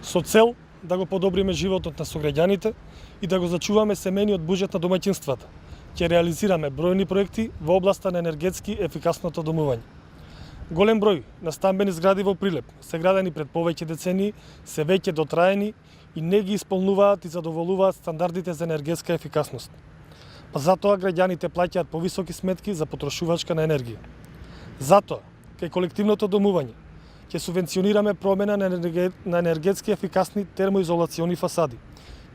со цел да го подобриме животот на сограѓаните и да го зачуваме семејниот буџет на домаќинствата. Ќе реализираме бројни проекти во областа на енергетски ефикасното домување. Голем број на стамбени згради во Прилеп се градени пред повеќе децении, се веќе дотраени и не ги исполнуваат и задоволуваат стандардите за енергетска ефикасност. Па затоа граѓаните плаќаат повисоки сметки за потрошувачка на енергија. Затоа, кај колективното домување, ќе субвенционираме промена на енергетски ефикасни термоизолациони фасади.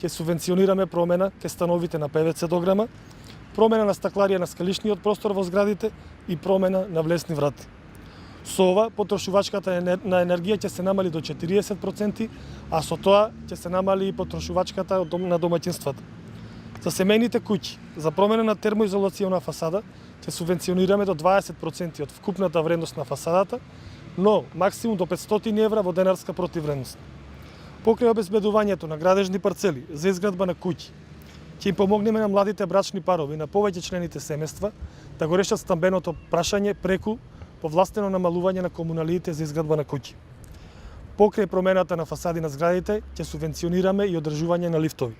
Ќе субвенционираме промена кај становите на ПВЦ дограма, промена на стакларија на скалишниот простор во зградите и промена на влесни врати. Со ова, потрошувачката на енергија ќе се намали до 40%, а со тоа ќе се намали и потрошувачката на домаќинствата. За семејните куќи, за промена на термоизолациона фасада, ќе субвенционираме до 20% од вкупната вредност на фасадата, но максимум до 500 евра во денарска противвредност. Покрај обезбедувањето на градежни парцели за изградба на куќи, ќе им помогнеме на младите брачни парови и на повеќе члените семејства да го решат стамбеното прашање преку повластено намалување на комуналиите за изградба на куќи. Покрај промената на фасади на зградите, ќе субвенционираме и одржување на лифтови.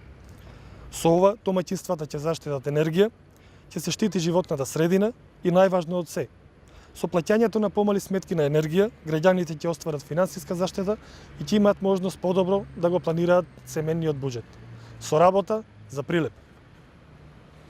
Со ова, домаќинствата ќе заштитат енергија, ќе се штити животната средина и најважно од се, со плаќањето на помали сметки на енергија, граѓаните ќе остварат финансиска заштита и ќе имаат можност подобро да го планираат семејниот буџет. Со работа за Прилеп.